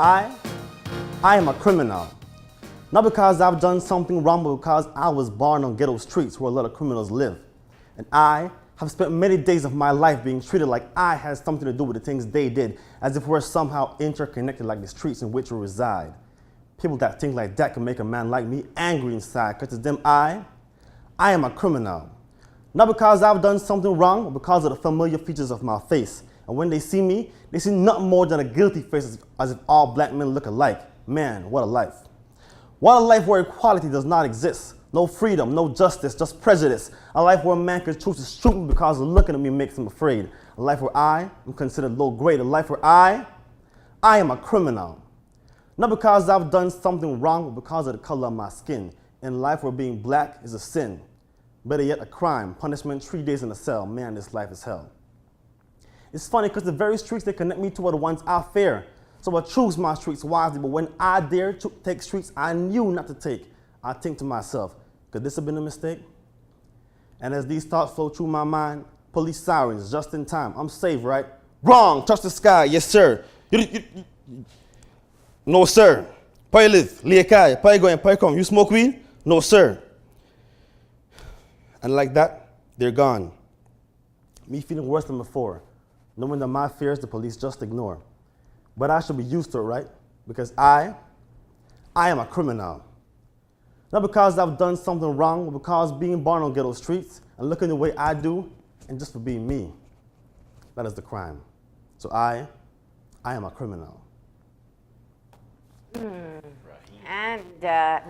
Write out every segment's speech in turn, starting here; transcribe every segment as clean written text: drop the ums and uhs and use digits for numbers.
I am a criminal. Not because I've done something wrong, but because I was born on ghetto streets where a lot of criminals live. And I have spent many days of my life being treated like I had something to do with the things they did, as if we're somehow interconnected like the streets in which we reside. People that think like that can make a man like me angry inside, because to them I am a criminal. Not because I've done something wrong, but because of the familiar features of my face. And when they see me, they see nothing more than a guilty face, as if all black men look alike. Man, what a life. What a life where equality does not exist. No freedom, no justice, just prejudice. A life where a man can choose to shoot me because looking at me makes him afraid. A life where I am considered low grade. A life where I am a criminal. Not because I've done something wrong, but because of the color of my skin. In a life where being black is a sin. Better yet, a crime. Punishment, 3 days in a cell. Man, this life is hell. It's funny because the very streets that connect me to are the ones I fear. So I choose my streets wisely, but when I dare to take streets I knew not to take, I think to myself, could this have been a mistake? And as these thoughts flow through my mind, police sirens, just in time. I'm safe, right? Wrong, touch the sky, yes sir. No sir. Pay live, liakai, pay going, pay come. You smoke weed? No sir. And like that, they're gone. Me feeling worse than before, knowing that my fears the police just ignore. But I should be used to it, right? Because I am a criminal. Not because I've done something wrong, but because being born on ghetto streets and looking the way I do, and just for being me, that is the crime. So I am a criminal. And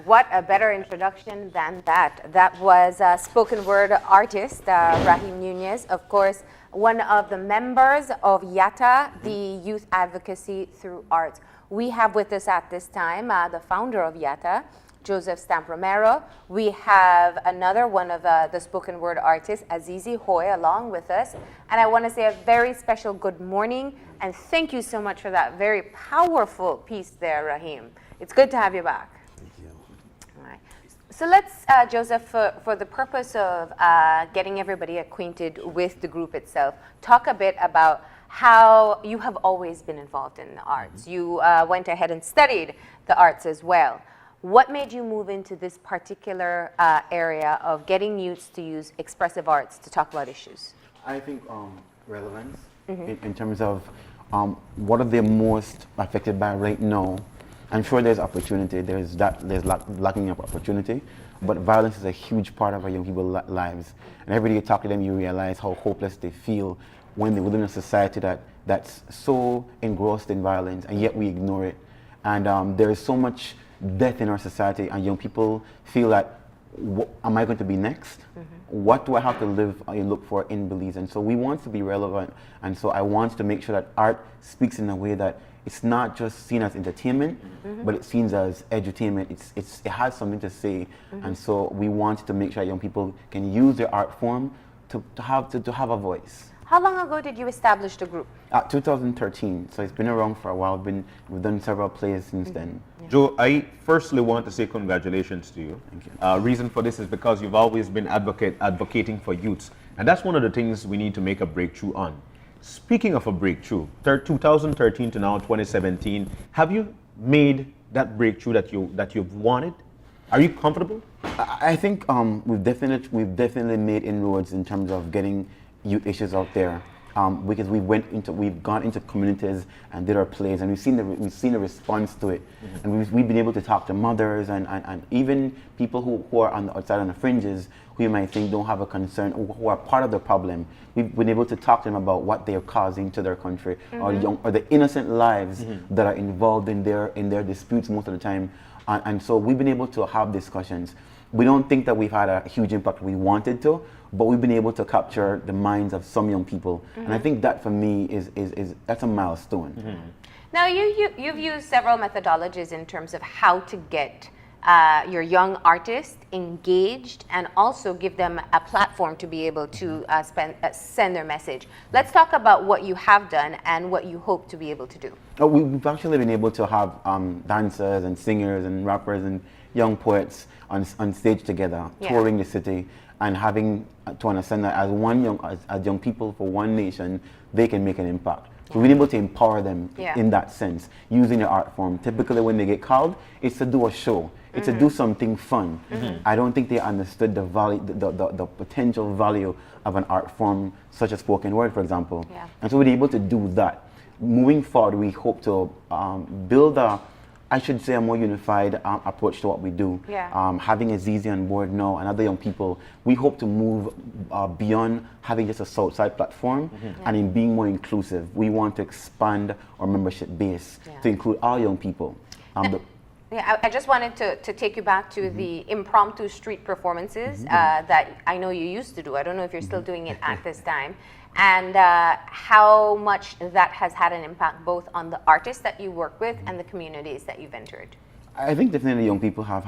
what a better introduction than that. That was spoken word artist Raheem Nunez, of course, one of the members of YATA, the Youth Advocacy Through Art. We have with us at this time the founder of YATA, Joseph Stamp Romero. We have another one of the spoken word artists, Azzizi Hoy, along with us. And I want to say a very special good morning and thank you so much for that very powerful piece there, Raheem. It's good to have you back. Thank you. All right. So let's, Joseph, for the purpose of getting everybody acquainted with the group itself, talk a bit about how you have always been involved in the arts. You went ahead and studied the arts as well. What made you move into this particular area of getting youths to use expressive arts to talk about issues? I think relevance in terms of what are they most affected by right now. I'm sure there's opportunity, there's lacking of opportunity, but violence is a huge part of our young people's lives. And every day you talk to them, you realize how hopeless they feel when they live in a society that's so engrossed in violence, and yet we ignore it. And there is so much death in our society, and young people feel that, am I going to be next? What do I have to live and look for in Belize? And so we want to be relevant, and so I want to make sure that art speaks in a way that it's not just seen as entertainment, but it's seen as edutainment. It has something to say, and so we want to make sure young people can use their art form to have a voice. How long ago did you establish the group? 2013, so it's been around for a while. We've done several plays since then. Yeah. Joe, I firstly want to say congratulations to you. Thank you. Reason for this is because you've always been advocating for youths, and that's one of the things we need to make a breakthrough on. Speaking of a breakthrough, 2013 to now 2017, have you made that breakthrough that you've wanted? Are you comfortable? I think we've definitely made inroads in terms of getting youth issues out there, because we've gone into communities and did our plays, and we've seen the response to it, and we've been able to talk to mothers and even people who are on the outside on the fringes, who you might think don't have a concern, or who are part of the problem. We've been able to talk to them about what they are causing to their country, or the innocent lives that are involved in their disputes most of the time, and so we've been able to have discussions. We don't think that we've had a huge impact we wanted to, but we've been able to capture the minds of some young people, and I think that for me that's a milestone. Now you've used several methodologies in terms of how to get your young artists engaged and also give them a platform to be able to send their message. Let's talk about what you have done and what you hope to be able to do. We've actually been able to have dancers and singers and rappers and young poets on stage together, touring the city, and having to understand that as young people for one nation, they can make an impact. We've been able to empower them Yeah. in that sense, using the art form. Typically when they get called, it's to do a show. It's to do something fun. I don't think they understood the value, the potential value of an art form such as spoken word, for example. Yeah. And so we're able to do that. Moving forward, we hope to build I should say, a more unified approach to what we do. Yeah. Having Azzizi on board now and other young people, we hope to move beyond having just a Southside platform and in being more inclusive. We want to expand our membership base to include all young people. Yeah, I just wanted to take you back to the impromptu street performances that I know you used to do. I don't know if you're still doing it at this time. And how much that has had an impact both on the artists that you work with and the communities that you've entered. I think definitely young people have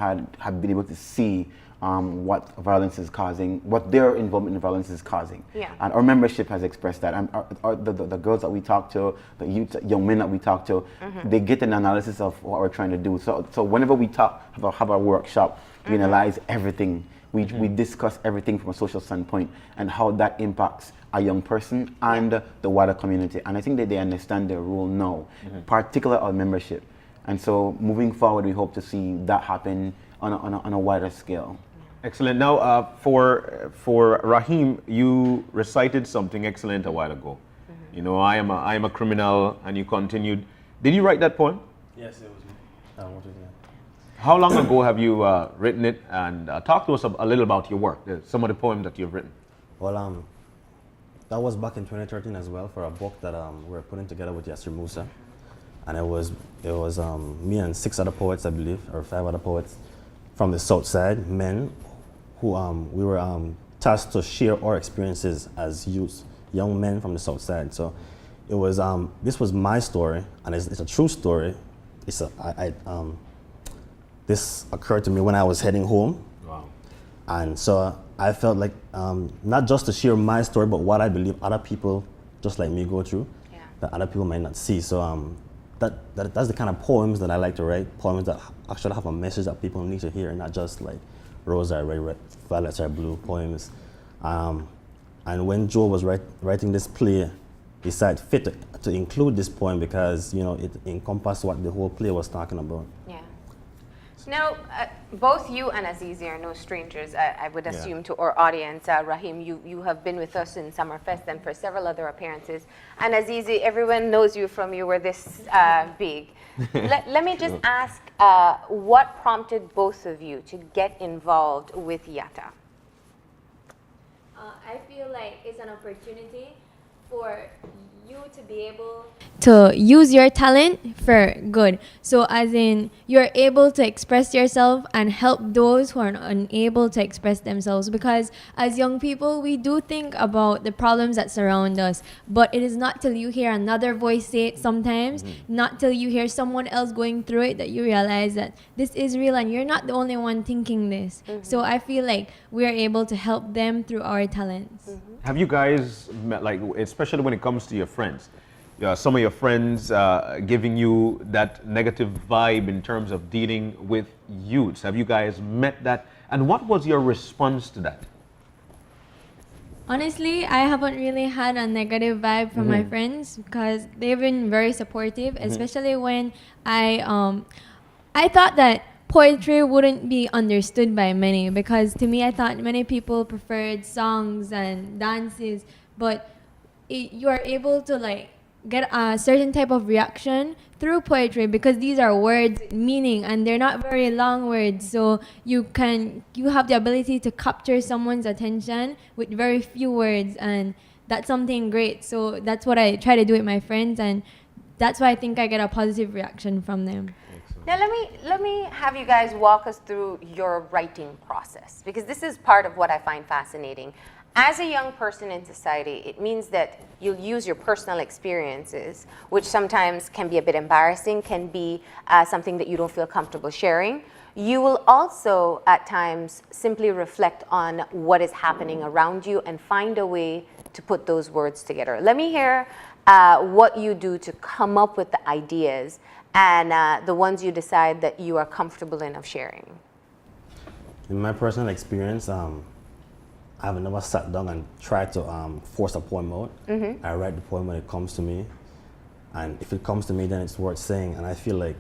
been able to see what violence is causing, what their involvement in violence is causing. Yeah. And our membership has expressed that. And the girls that we talk to, the youth, young men that we talk to, they get an analysis of what we're trying to do. So whenever we have a workshop, we analyze everything. We discuss everything from a social standpoint and how that impacts a young person and the wider community. And I think that they understand their role now, particularly our membership. And so moving forward, we hope to see that happen on a wider scale. Excellent. Now, for Raheem, you recited something excellent a while ago. You know, I am a criminal, and you continued. Did you write that poem? Yes, it was me. How long ago have you written it? And talk to us a little about your work, some of the poems that you've written. Well, that was back in 2013 as well for a book that we were putting together with Yasir Musa. And it was me and 6 other poets, I believe, or 5 other poets from the South Side, men who we were tasked to share our experiences as youths, young men from the South Side. So it was this was my story, and it's a true story. This occurred to me when I was heading home. Wow. And so I felt like not just to share my story, but what I believe other people just like me go through that other people might not see. So that's the kind of poems that I like to write, poems that actually have a message that people need to hear, not just like roses are red, violets are blue poems. And when Joe was writing this play, he decided fit to include this poem because, you know, it encompassed what the whole play was talking about. Yeah. Now, both you and Azzizi are no strangers, I would assume, to our audience. Raheem, you have been with us in Summerfest and for several other appearances. And Azzizi, everyone knows you from you were this big. Let me just ask, what prompted both of you to get involved with YATA? I feel like it's an opportunity for you to be able to use your talent for good. So as in, you're able to express yourself and help those who are unable to express themselves, because as young people, we do think about the problems that surround us, but it is not till you hear another voice say it sometimes, not till you hear someone else going through it, that you realize that this is real and you're not the only one thinking this. So I feel like we're able to help them through our talents. Have you guys met, like, especially when it comes to your friends, some of your friends giving you that negative vibe in terms of dealing with youths? Have you guys met that? And what was your response to that? Honestly, I haven't really had a negative vibe from my friends because they've been very supportive, especially when I thought that poetry wouldn't be understood by many, because to me I thought many people preferred songs and dances, but you are able to like get a certain type of reaction through poetry because these are words with meaning and they're not very long words, so you have the ability to capture someone's attention with very few words, and that's something great. So that's what I try to do with my friends, and that's why I think I get a positive reaction from them. Now let me have you guys walk us through your writing process, because this is part of what I find fascinating. As a young person in society, it means that you'll use your personal experiences, which sometimes can be a bit embarrassing, can be something that you don't feel comfortable sharing. You will also, at times, simply reflect on what is happening around you and find a way to put those words together. Let me hear what you do to come up with the ideas and the ones you decide that you are comfortable enough sharing. In my personal experience, I've never sat down and tried to force a poem out. I write the poem when it comes to me. And if it comes to me, then it's worth saying. And I feel like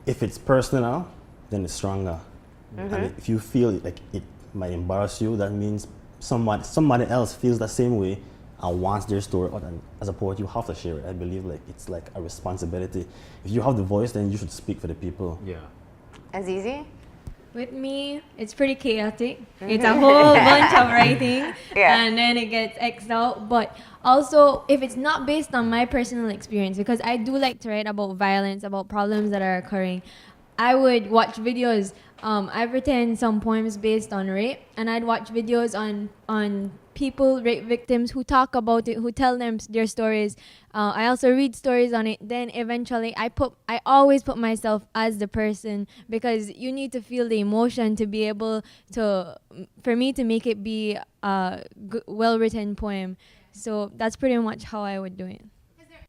if it's personal, then it's stronger. And if you feel like it might embarrass you, that means somebody else feels the same way and wants their story out. And as a poet, you have to share it. I believe like it's like a responsibility. If you have the voice, then you should speak for the people. Yeah. Azzizi? With me, it's pretty chaotic. It's a whole bunch of writing, and then it gets X'd out. But also, if it's not based on my personal experience, because I do like to write about violence, about problems that are occurring, I would watch videos. I've written some poems based on rape, and I'd watch videos on people, rape victims, who talk about it, who tell them their stories. I also read stories on it. Then eventually, I always put myself as the person, because you need to feel the emotion to be able to, for me to make it be a well-written poem. So that's pretty much how I would do it. Has there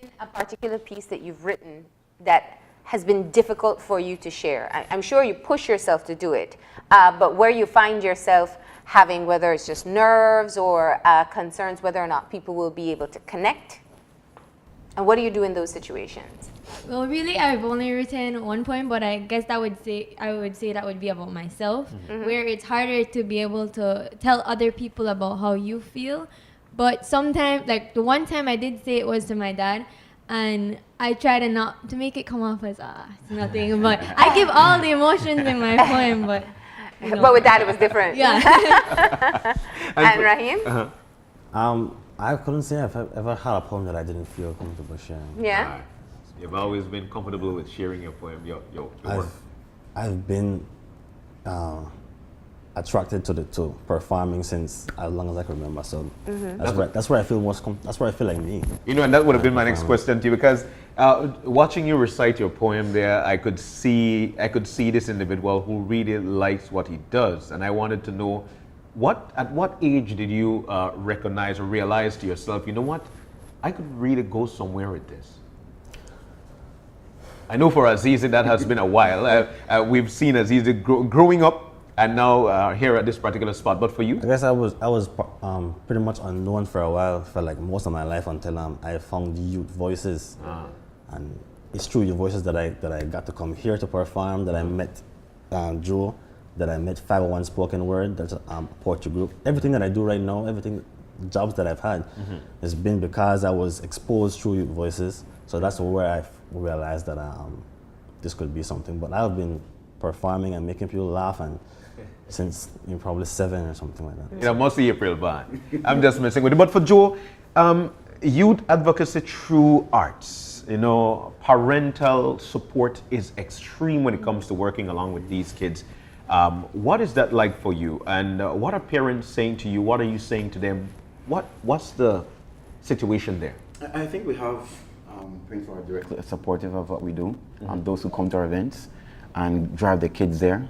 been a particular piece that you've written that has been difficult for you to share? I'm sure you push yourself to do it, but where you find yourself having, whether it's just nerves or concerns whether or not people will be able to connect, and what do you do in those situations? Well, really, I've only written one poem, but I guess I would say that would be about myself, where it's harder to be able to tell other people about how you feel. But sometimes, like the one time I did say it was to my dad, and I try to not to make it come off as it's nothing, but I give all the emotions in my poem, but you know. But with that, it was different. Yeah. And Raheem? I couldn't say I've ever had a poem that I didn't feel comfortable sharing. Yeah. Right. You've always been comfortable with sharing your poem, your work. I've been attracted to performing since as long as I can remember. So that's where I feel most. That's where I feel like me. You know, and that would have been my next question to you, because watching you recite your poem there, I could see this individual who really likes what he does, and I wanted to know at what age did you recognize or realize to yourself, you know what, I could really go somewhere with this. I know for Azzizi that has been a while. We've seen Azzizi growing up, and now here at this particular spot. But for you? I guess I was pretty much unknown for a while, for like most of my life, until I found youth voices. And it's through your voices that I got to come here to perform, that I met Joe, that I met 501 Spoken Word, that's a poetry group. Everything that I do right now, jobs that I've had, has been because I was exposed through youth voices. So that's where I realized that this could be something. But I've been performing and making people laugh and since probably 7 or something like that. You know, mostly April Band. I'm just messing with it. But for Joe, youth advocacy through arts, you know, parental support is extreme when it comes to working along with these kids. What is that like for you? And what are parents saying to you? What are you saying to them? What's the situation there? I think we have parents who are directly supportive of what we do. Those who come to our events and drive the kids there.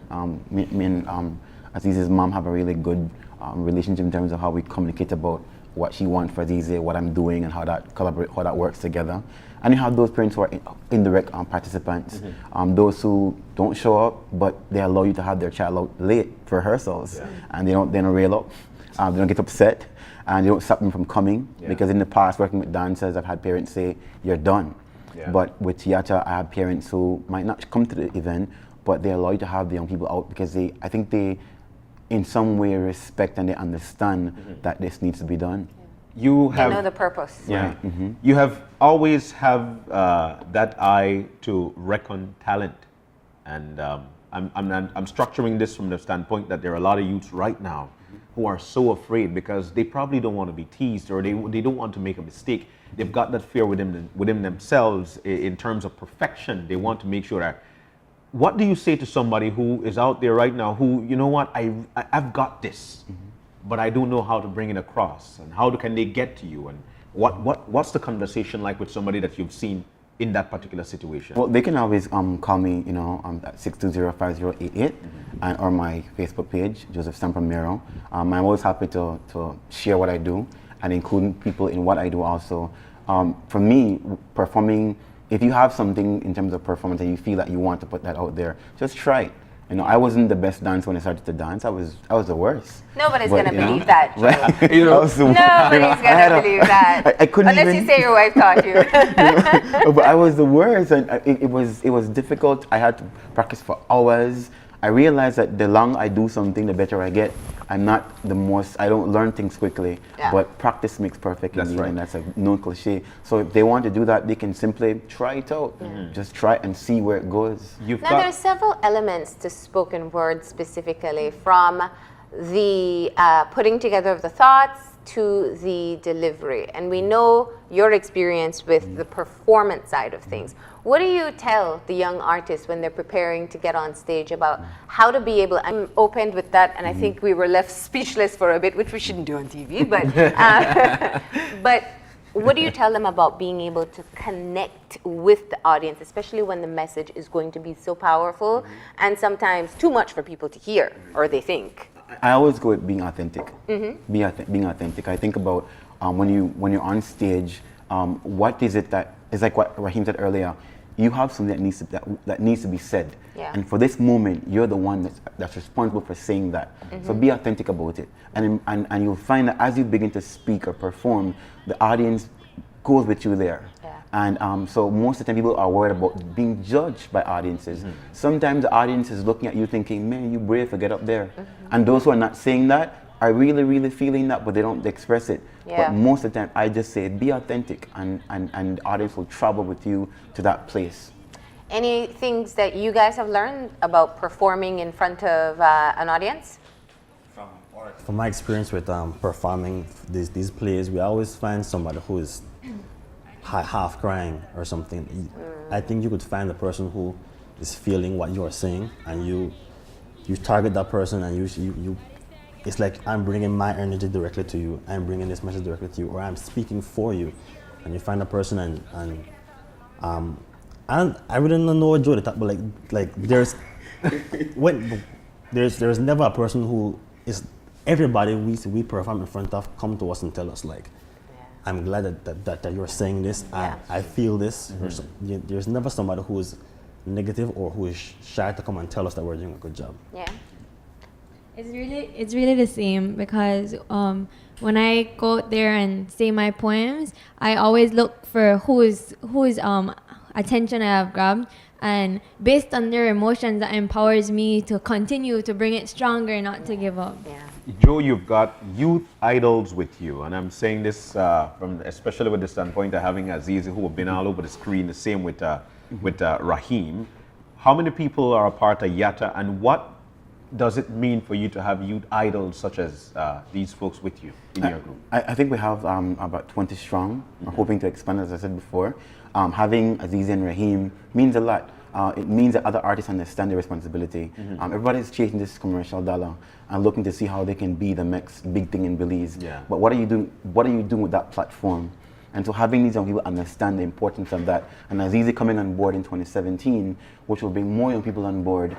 Me and Azzizi's mom have a really good relationship in terms of how we communicate about what she wants for Azzizi, what I'm doing, and how that works together. And you have those parents who are indirect participants, those who don't show up, but they allow you to have their child out late for rehearsals, and they don't rail up, they don't get upset, and they don't stop them from coming. Because in the past, working with dancers, I've had parents say, "You're done." But with Y.A.T.A, I have parents who might not come to the event, but they allow you to have the young people out because I think they, in some way, respect and they understand that this needs to be done. You have know the purpose. Yeah. You have always have that eye to reckon talent, and I'm structuring this from the standpoint that there are a lot of youths right now who are so afraid because they probably don't want to be teased or they don't want to make a mistake. They've got that fear within themselves in terms of perfection. They want to make sure that. What do you say to somebody who is out there right now who, you know what, I've got this, but I don't know how to bring it across, and how can they get to you, and what's the conversation like with somebody that you've seen in that particular situation? Well, they can always call me, at 620-5088, and or my Facebook page, Joseph Stamp Romero. I'm always happy to share what I do and include people in what I do also. For me, performing, if you have something in terms of performance and you feel that you want to put that out there, just try it. You know, I wasn't the best dancer when I started to dance. I was the worst. Nobody's But, going to you know, believe that, Joe. right? You know, so, Nobody's I going had to a- believe that. I couldn't Unless even, you say your wife taught you. but I was the worst, and it was difficult. I had to practice for hours. I realized that the longer I do something, the better I get. I'm not the most. I don't learn things quickly, Yeah. but practice makes perfect. That's indeed, right. and that's a known cliche. So if they want to do that, they can simply try it out. Just try and see where it goes. You've Now, got there's several elements to spoken word specifically, from the putting together of the thoughts to the delivery. And we know your experience with the performance side of things. What do you tell the young artists when they're preparing to get on stage about how to be able? I'm opened with that, and I think we were left speechless for a bit, which we shouldn't do on TV. But what do you tell them about being able to connect with the audience, especially when the message is going to be so powerful and sometimes too much for people to hear or they think? I always go with being authentic. Being authentic. I think about when you're on stage, what is it that is like what Raheem said earlier. You have something that needs to be said, Yeah. and for this moment, you're the one that's responsible for saying that. So be authentic about it, and you'll find that as you begin to speak or perform, the audience goes with you there. Yeah. And so most of the time people are worried about being judged by audiences. Sometimes the audience is looking at you thinking, man, you brave to get up there. And those who are not saying that are really, really feeling that, but they don't express it. Yeah. But most of the time I just say, be authentic, and the audience will travel with you to that place. Any things that you guys have learned about performing in front of an audience? From my experience with performing these plays, we always find somebody who is half crying or something. I think you could find the person who is feeling what you are saying, and you target that person, and you it's like, I'm bringing my energy directly to you, I'm bringing this message directly to you, or I'm speaking for you. And you find a person, and I wouldn't know what Joe to talk, but like there's there's never a person who is, everybody we perform in front of come to us and tell us like, I'm glad that you're saying this. Yeah. I feel this. There's never somebody who is negative or who is shy to come and tell us that we're doing a good job. Yeah. It's really the same, because when I go out there and say my poems, I always look for whose attention I have grabbed, and based on their emotions, that empowers me to continue to bring it stronger, not to give up. Yeah. Joe, you've got youth idols with you, and I'm saying this from especially with the standpoint of having Azzizi, who have been all over the screen. The same with Raheem. How many people are a part of YATA, and what does it mean for you to have youth idols such as these folks with you in your group? I think we have about 20 strong. We're hoping to expand, as I said before. Having Azzizi and Raheem means a lot. It means that other artists understand their responsibility. Everybody's chasing this commercial dollar and looking to see how they can be the next big thing in Belize. Yeah. But what are you doing? What are you doing with that platform? And so having these young people understand the importance of that, and Azzizi coming on board in 2017, which will bring more young people on board,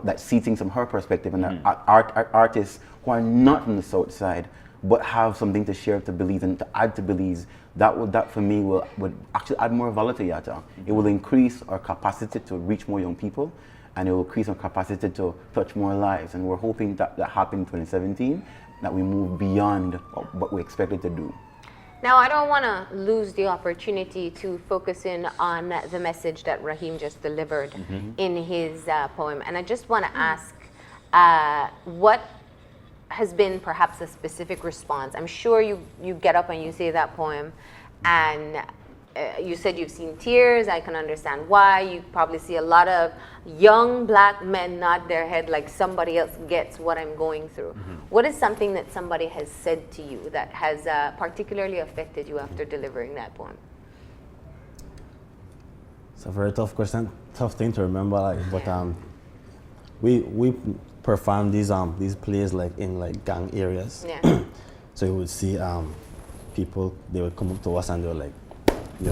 that see things from her perspective, and that artists who are not from the South Side, but have something to share to Belize and to add to Belize, that for me would actually add more value to YATA. It will increase our capacity to reach more young people, and it will increase our capacity to touch more lives. And we're hoping that happens in 2017, that we move beyond what we expected to do. Now, I don't want to lose the opportunity to focus in on the message that Raheem just delivered in his poem. And I just want to ask, what has been perhaps a specific response? I'm sure you get up and you say that poem, and you said you've seen tears. I can understand why. You probably see a lot of young black men nod their head like somebody else gets what I'm going through. What is something that somebody has said to you that has particularly affected you after delivering that poem? It's a very tough question, tough thing to remember. Like, but we perform these plays like in like gang areas. Yeah. So you would see people. They would come up to us and they would like,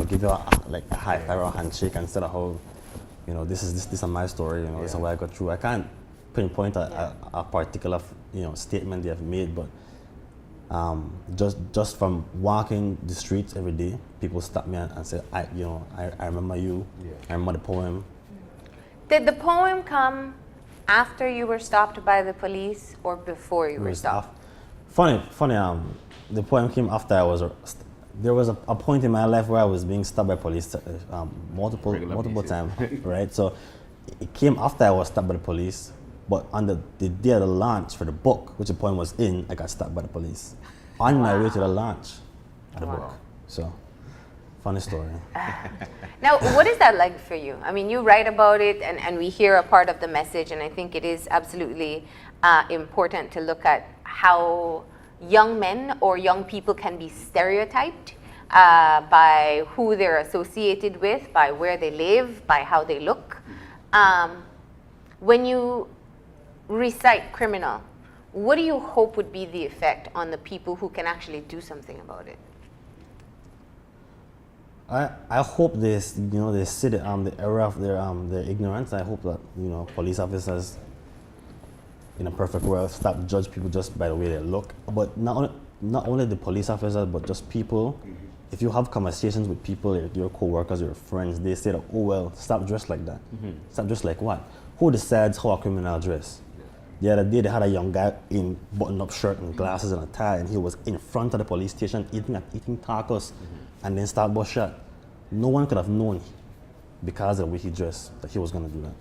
give you a high five or a handshake, instead of how, this is my story. This is what I got through. I can't pinpoint a particular statement they have made, but just from walking the streets every day, people stop me and say, I remember you. I remember the poem. Did the poem come after you were stopped by the police or before you were stopped? Funny. The poem came after I was. There was a point in my life where I was being stopped by police multiple times, right? So it came after I was stopped by the police, but on the day of the launch for the book, which the poem was in, I got stopped by the police on my way to the launch of the book. So, funny story. Now, what is that like for you? I mean, you write about it, and we hear a part of the message, and I think it is absolutely important to look at how young men or young people can be stereotyped by who they're associated with, by where they live, by how they look. When you recite criminal, what do you hope would be the effect on the people who can actually do something about it? I hope they see the error of their ignorance. I hope that police officers in a perfect world stop judge people just by the way they look. But not only the police officers, but just people. If you have conversations with people, your co-workers, your friends, they say that, oh well, stop dressed like that. Stop dressed like what? Who decides how a criminal dress? The other day they had a young guy in button-up shirt and glasses and a tie, and he was in front of the police station eating tacos, and then start bus shot. No one could have known because of the way he dressed that he was going to do that.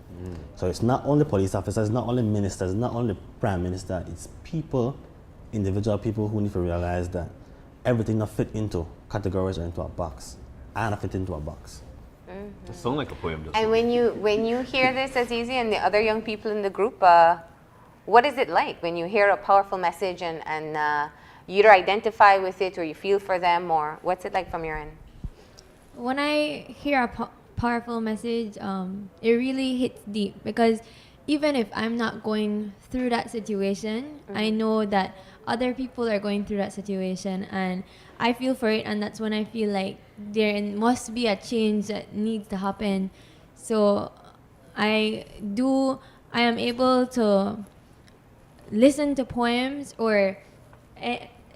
So it's not only police officers, not only ministers, not only prime minister, it's people, individual people who need to realize that everything not fit into categories or into a box. I not fit into a box. It sounds like a poem. And when you hear this, Azzizi, and the other young people in the group, what is it like when you hear a powerful message and you either identify with it or you feel for them, or what's it like from your end? When I hear a powerful message, it really hits deep, because even if I'm not going through that situation, I know that other people are going through that situation, and I feel for it, and that's when I feel like there must be a change that needs to happen. So I am able to listen to poems or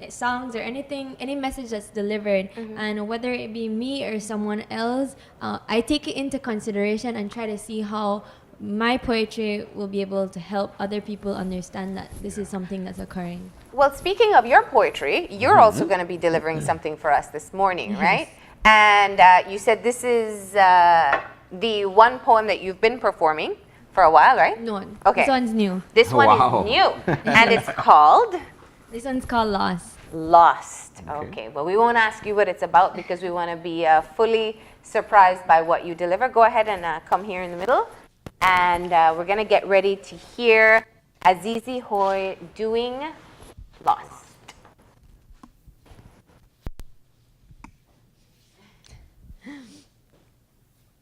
songs or any message that's delivered, and whether it be me or someone else, I take it into consideration and try to see how my poetry will be able to help other people understand that this is something that's occurring. Well, speaking of your poetry, you're also going to be delivering something for us this morning, right? And you said this is the one poem that you've been performing for a while, right? No, Okay. this one's new. This one is new, and it's called This one's called Lost. Lost. Okay, well, we won't ask you what it's about because we want to be fully surprised by what you deliver. Go ahead and come here in the middle, and we're going to get ready to hear Azzizi Hoy doing Lost.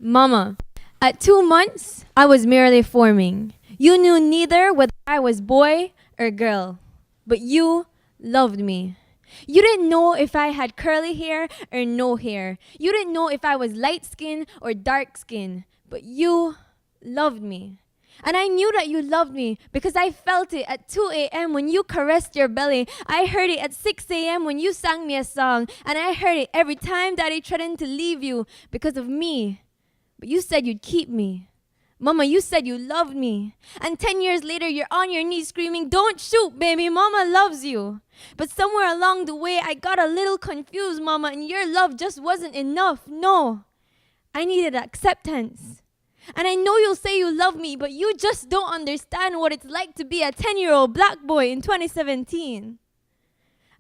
Mama, at 2 months, I was merely forming. You knew neither whether I was boy or girl, but you loved me. You didn't know if I had curly hair or no hair. You didn't know if I was light skin or dark skin, but you loved me. And I knew that you loved me because I felt it at 2 a.m. when you caressed your belly. I heard it at 6 a.m. when you sang me a song. And I heard it every time Daddy threatened to leave you because of me. But you said you'd keep me. Mama, you said you loved me. And 10 years later, you're on your knees screaming, "Don't shoot, baby, Mama loves you." But somewhere along the way, I got a little confused, Mama, and your love just wasn't enough. No, I needed acceptance. And I know you'll say you love me, but you just don't understand what it's like to be a 10-year-old black boy in 2017.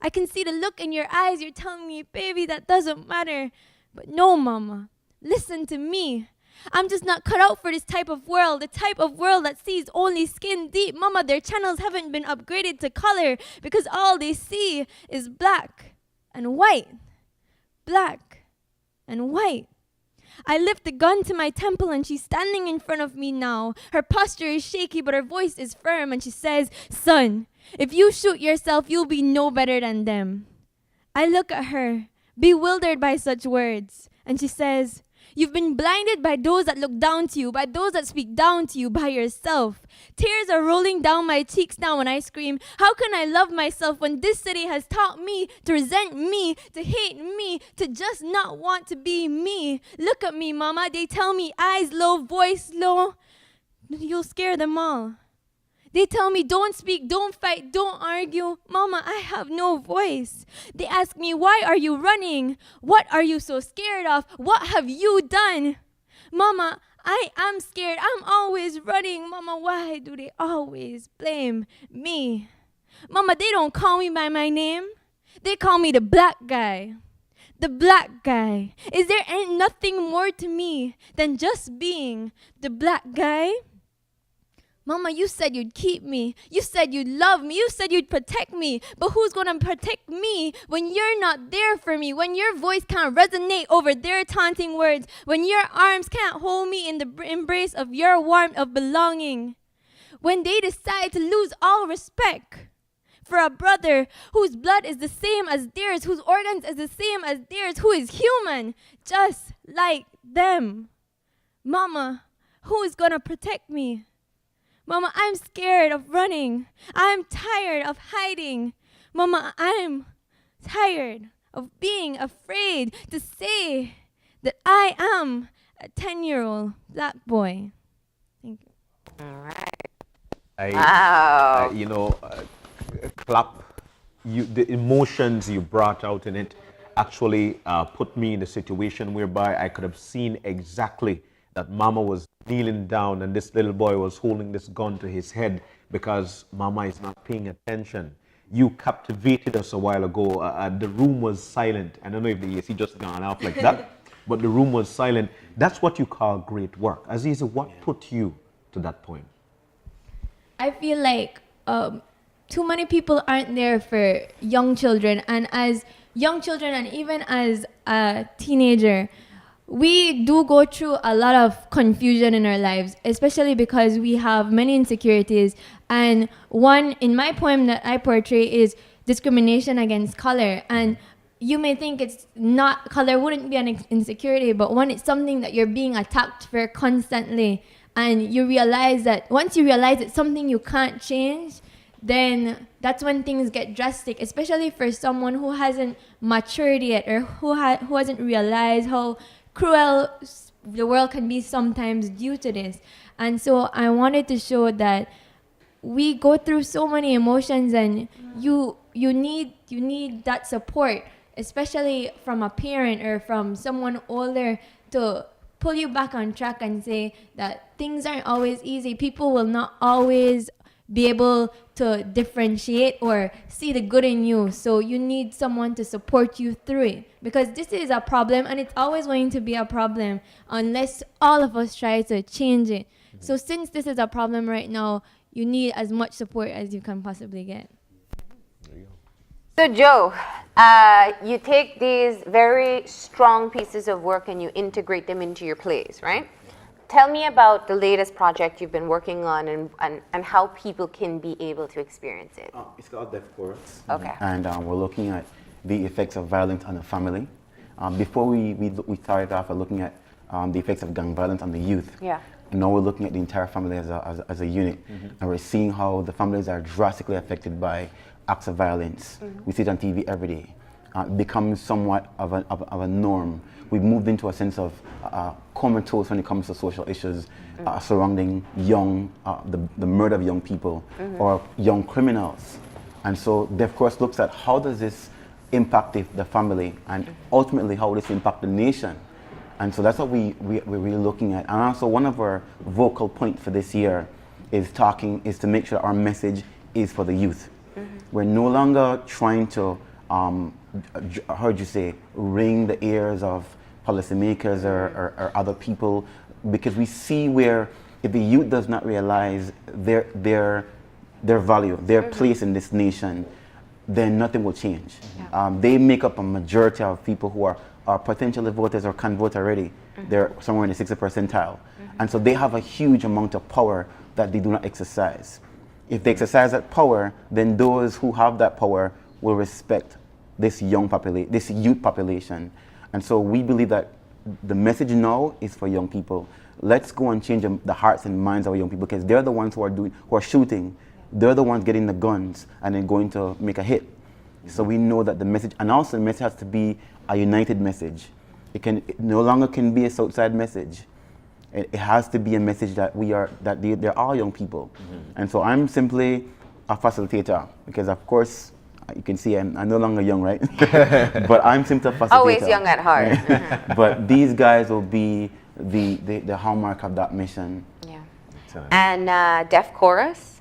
I can see the look in your eyes. You're telling me, baby, that doesn't matter. But no, Mama, listen to me. I'm just not cut out for this type of world, the type of world that sees only skin deep. Mama, their channels haven't been upgraded to color because all they see is black and white. Black and white. I lift the gun to my temple and she's standing in front of me now. Her posture is shaky, but her voice is firm, and she says, "Son, if you shoot yourself, you'll be no better than them." I look at her, bewildered by such words, and she says, "You've been blinded by those that look down to you, by those that speak down to you, by yourself." Tears are rolling down my cheeks now when I scream, "How can I love myself when this city has taught me to resent me, to hate me, to just not want to be me? Look at me, Mama. They tell me eyes low, voice low. You'll scare them all. They tell me, don't speak, don't fight, don't argue. Mama, I have no voice. They ask me, why are you running? What are you so scared of? What have you done? Mama, I am scared. I'm always running. Mama, why do they always blame me? Mama, they don't call me by my name. They call me the black guy. The black guy. Is there nothing more to me than just being the black guy? Mama, you said you'd keep me. You said you'd love me. You said you'd protect me. But who's going to protect me when you're not there for me? When your voice can't resonate over their taunting words? When your arms can't hold me in the embrace of your warmth of belonging? When they decide to lose all respect for a brother whose blood is the same as theirs, whose organs is the same as theirs, who is human, just like them. Mama, who is going to protect me? Mama, I'm scared of running. I'm tired of hiding. Mama, I'm tired of being afraid to say that I am a 10-year-old black boy. Thank you. All right. Wow. Clap. The emotions you brought out in it actually put me in a situation whereby I could have seen exactly that Mama was kneeling down and this little boy was holding this gun to his head because Mama is not paying attention. You captivated us a while ago. The room was silent. I don't know if the AC just gone off like that, but the room was silent. That's what you call great work. Azzizi, what put you to that point? I feel like too many people aren't there for young children. And as young children and even as a teenager, we do go through a lot of confusion in our lives, especially because we have many insecurities. And one in my poem that I portray is discrimination against color. And you may think it's not, color wouldn't be an insecurity, but when it's something that you're being attacked for constantly, and you realize that once you realize it's something you can't change, then that's when things get drastic, especially for someone who hasn't matured yet or who hasn't realized how cruel the world can be sometimes due to this. And so I wanted to show that we go through so many emotions, and you need that support, especially from a parent or from someone older, to pull you back on track and say that things aren't always easy. People will not always be able to differentiate or see the good in you. So you need someone to support you through it, because this is a problem and it's always going to be a problem unless all of us try to change it. So since this is a problem right now, you need as much support as you can possibly get. So Joe, you take these very strong pieces of work and you integrate them into your plays, right? Tell me about the latest project you've been working on and how people can be able to experience it. It's called Deaf Chorus. Okay. And we're looking at the effects of violence on the family. Before we started off looking at the effects of gang violence on the youth. Yeah. And now we're looking at the entire family as a unit. And we're seeing how the families are drastically affected by acts of violence. We see it on TV every day. It becomes somewhat of a norm. We've moved into a sense of comatose when it comes to social issues surrounding the murder of young people or young criminals. And so Deaf Chorus looks at how does this impact the family and ultimately how this impact the nation. And so that's what we're really looking at. And also one of our vocal points for this year is to make sure our message is for the youth. We're no longer trying to, ring the ears of policymakers or other people, because we see where if the youth does not realize their value, their place in this nation, then nothing will change. They make up a majority of people who are potentially voters or can vote already. They're somewhere in the 60th percentile. And so they have a huge amount of power that they do not exercise. If they exercise that power, then those who have that power will respect this youth population. And so we believe that the message now is for young people. Let's go and change the hearts and minds of our young people, because they're the ones who are shooting. They're the ones getting the guns and then going to make a hit. So we know that the message, and also the message has to be a united message. It no longer can be a Southside message. it has to be a message that they're all young people. And so I'm simply a facilitator, because of course, you can see I'm no longer young, right? But I'm simply a facilitator. Always young at heart. But these guys will be the hallmark of that mission. Yeah. Excellent. And Deaf Chorus?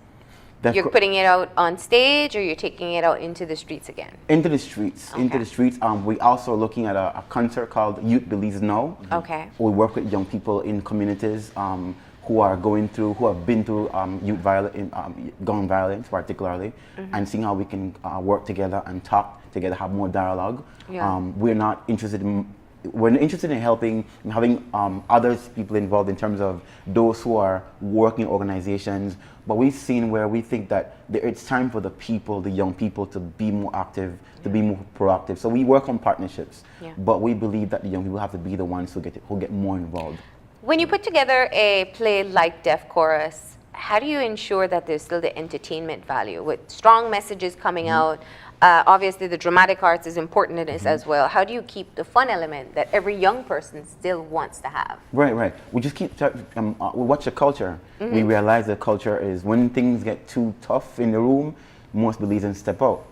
Deaf You're Chor- putting it out on stage, or you're taking it out into the streets again? Into the streets, into Okay. the streets. We also are looking at a concert called Youth Belize Now. Okay. We work with young people in communities who have been through gun violence particularly, and seeing how we can work together and talk together, have more dialogue. Yeah. We're interested in helping and having others people involved in terms of those who are working organizations, but we've seen where we think that it's time for the young people to be more active, to be more proactive. So we work on partnerships, Yeah. but we believe that the young people have to be the ones who get more involved. When you put together a play like Deaf Chorus, how do you ensure that there's still the entertainment value with strong messages coming out? Obviously, the dramatic arts is important in this as well. How do you keep the fun element that every young person still wants to have? Right. We just keep we watch the culture. We realize the culture is when things get too tough in the room, most Belizeans step out.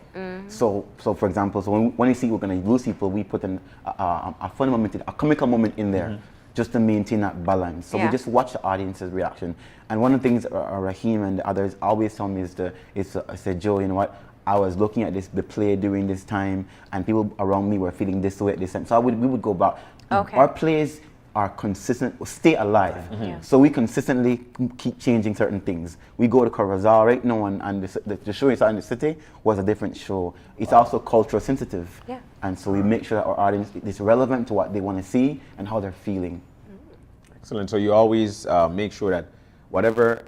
So for example, when you see we're going to lose people, we put in a fun moment, a comical moment in there, just to maintain that balance. So Yeah. we just watch the audience's reaction. And one of the things Raheem and the others always tell me is I said, Joe, you know what? I was looking at the play during this time, and people around me were feeling this way at this time. So we would go back. Okay. Our plays are consistent, stay alive. Yeah. So we consistently keep changing certain things. We go to Corozal right now, and the show inside in the city was a different show. It's also cultural sensitive. Yeah. And so we make sure that our audience is relevant to what they want to see and how they're feeling. Excellent. So you always make sure that whatever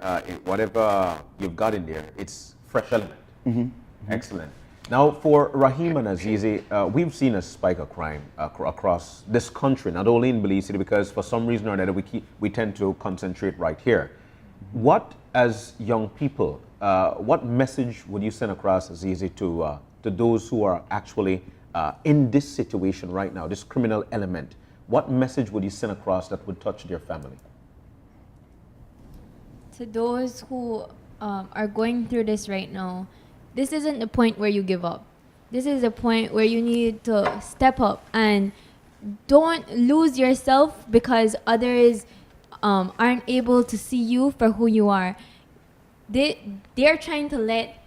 you've got in there, it's fresh element. Excellent. Now, for Raheem and Azzizi, we've seen a spike of crime across this country, not only in Belize City, because for some reason or another we tend to concentrate right here. What, as young people, what message would you send across, Azzizi, to those who are actually in this situation right now, this criminal element? What message would you send across that would touch their family? To those who are going through this right now, this isn't the point where you give up. This is a point where you need to step up and don't lose yourself because others aren't able to see you for who you are. They're trying to let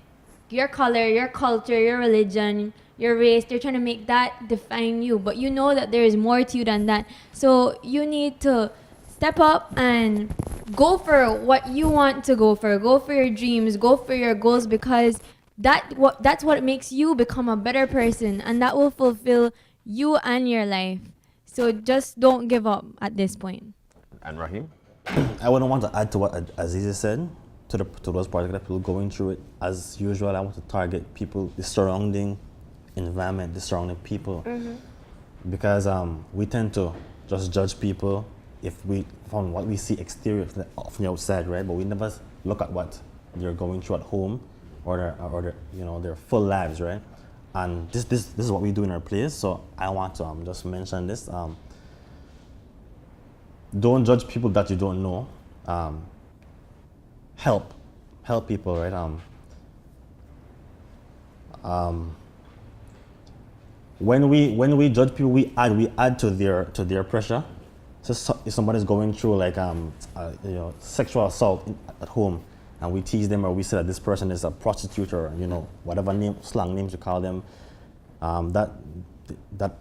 your color, your culture, your religion, your race, they're trying to make that define you. But you know that there is more to you than that. So you need to step up and go for what you want to go for. Go for your dreams, go for your goals, because that's what makes you become a better person, and that will fulfill you and your life. So just don't give up at this point. And Raheem? I wouldn't want to add to what Azzizi said, to those particular people going through it. As usual, I want to target people, the surrounding environment, the surrounding people. Because we tend to just judge people from what we see exterior from the outside, right? But we never look at what they're going through at home or their full lives, right? And this is what we do in our plays. So I want to just mention this. Don't judge people that you don't know. Help people, right? When we judge people, we add to their pressure. So if somebody's going through like sexual assault at home, and we tease them or we say that this person is a prostitute or whatever slang names you call them, that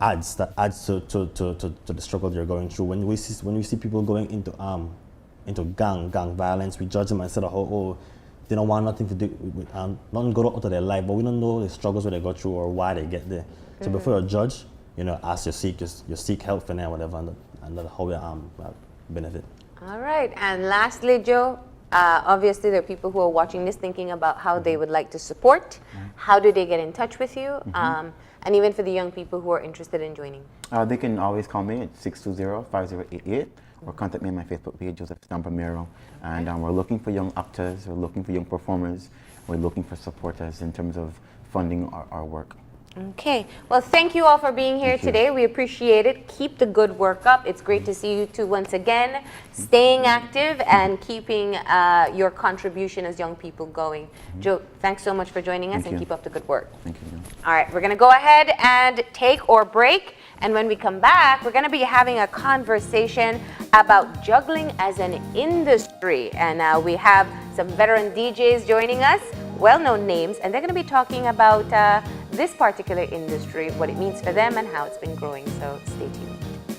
adds to the struggle they're going through. When we see people going into gang violence, we judge them and say, oh, they don't want nothing to do with nothing go out of their life, but we don't know the struggles that they go through or why they get there. So before you judge, ask you seek help for them, whatever, and that's how we benefit. All right. And lastly, Joe, obviously there are people who are watching this thinking about how they would like to support. How do they get in touch with you? And even for the young people who are interested in joining. They can always call me at 620-5088 or contact me on my Facebook page, Joseph Romero. And we're looking for young actors, we're looking for young performers, we're looking for supporters in terms of funding our work. Okay. Well, thank you all for being here today. We appreciate it. Keep the good work up. It's great to see you two once again, staying active and keeping your contribution as young people going. Joe, thanks so much for joining us, Thank and you. keep up the good work. Thank you. All right, we're going to go ahead and take our break. And when we come back, we're going to be having a conversation about juggling as an industry. And we have some veteran DJs joining us, well-known names, and they're going to be talking about this particular industry, what it means for them, and how it's been growing. So stay tuned.